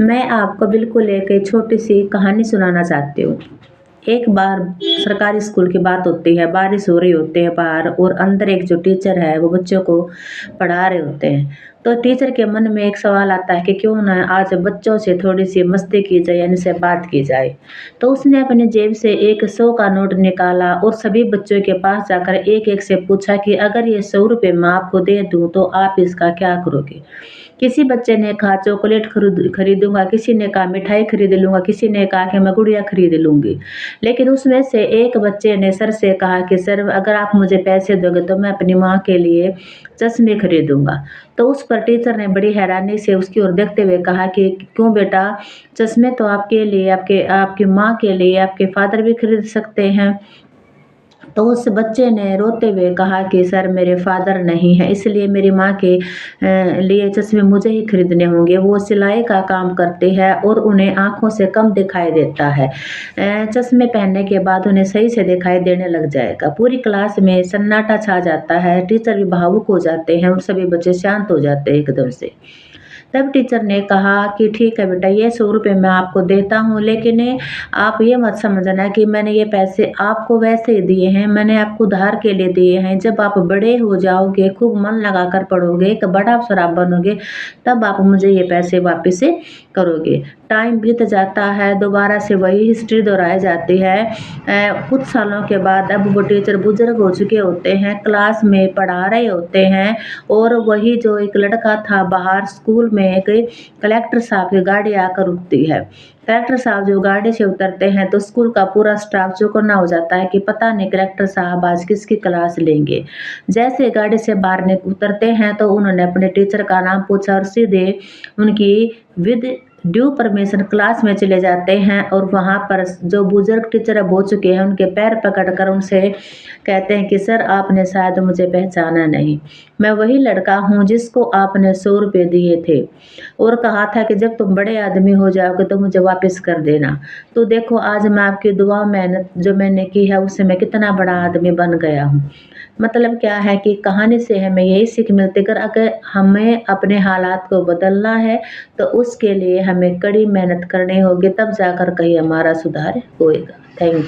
मैं आपको बिल्कुल एक छोटी-सी कहानी सुनाना चाहती हूँ। एक बार सरकारी स्कूल की बात होती है, बारिश हो रही होती है बाहर और अंदर एक जो टीचर है, वो बच्चों को पढ़ा रहे होते हैं। तो टीचर के मन में एक सवाल आता है कि क्यों ना आज बच्चों से थोड़ी-सी मस्ती की जाए, यानी से बात की जाए। तो उसने अपनी जेब से एक 100 का नोट निकाला और सभी बच्चों के पास जाकर एक-एक से पूछा कि अगर ये ₹100 मैं आपको दे दूँ, तो आप इसका क्या करोगे? किसी बच्चे ने कहा चॉकलेट खरीदूँगा, किसी ने कहा मिठाई खरीद लूँगा, किसी ने कहा कि मैं गुड़िया खरीद लूँगी। लेकिन उसमें से एक बच्चे ने सर से कहा कि सर अगर आप मुझे पैसे दोगे तो मैं अपनी माँ के लिए चश्मे खरीदूँगा। तो उस पर टीचर ने बड़ी हैरानी से उसकी ओर देखते हुए कहा कि क्यों बेटा? चश्मे तो आपके लिए, आपके आपकी माँ के लिए, आपके फादर भी खरीद सकते हैं। तो उस बच्चे ने रोते हुए कहा कि सर मेरे फादर नहीं है, इसलिए मेरी माँ के लिए चश्मे मुझे ही खरीदने होंगे। वो सिलाई का काम करते हैं और उन्हें आँखों से कम दिखाई देता है। चश्मे पहनने के बाद उन्हें सही से दिखाई देने लग जाएगा। पूरी क्लास में सन्नाटा छा जाता है, टीचर भी भावुक हो जाते हैं और सभी बच्चे शांत हो जाते हैं एकदम से। तब टीचर ने कहा कि ठीक है बेटा, ये ₹100 मैं आपको देता हूँ, लेकिन आप ये मत समझना कि मैंने ये पैसे आपको वैसे ही दिए हैं, मैंने आपको उधार के लिए दिए हैं। जब आप बड़े हो जाओगे, खूब मन लगाकर पढ़ोगे, एक बड़ा अफ़सर आप बनोगे, तब आप मुझे ये पैसे वापस से करोगे। टाइम बीत जाता है, दोबारा से वही हिस्ट्री दोहराई जाती है। कुछ सालों के बाद अब वो टीचर बुज़ुर्ग हो चुके होते हैं, क्लास में पढ़ा रहे होते हैं और वही जो एक लड़का था बाहर स्कूल में, एक कलेक्टर साहब की गाड़ी आकर रुकती है। कलेक्टर साहब जब गाड़ी से उतरते हैं तो स्कूल का पूरा स्टाफ चौकन्ना हो जाता है कि पता नहीं कलेक्टर साहब आज किसकी क्लास लेंगे। जैसे गाड़ी से बाहर उतरते हैं तो उन्होंने अपने टीचर का नाम पूछा और सीधे उनकी विद ड्यू परमिशन क्लास में चले जाते हैं और वहाँ पर जो बुजुर्ग टीचर अब हो चुके हैं उनके पैर पकड़कर उनसे कहते हैं कि सर आपने शायद मुझे पहचाना नहीं, मैं वही लड़का हूँ जिसको आपने ₹100 दिए थे और कहा था कि जब तुम बड़े आदमी हो जाओगे तो मुझे वापस कर देना। तो देखो आज मैं आपकी दुआ मेहनत जो मैंने की है उससे मैं कितना बड़ा आदमी बन गया हूँ। मतलब क्या है कि कहानी से हमें यही सीख मिलती है, अगर हमें अपने हालात को बदलना है तो उसके लिए हमें कड़ी मेहनत करनी होगी, तब जाकर कहीं हमारा सुधार होएगा। Thank you.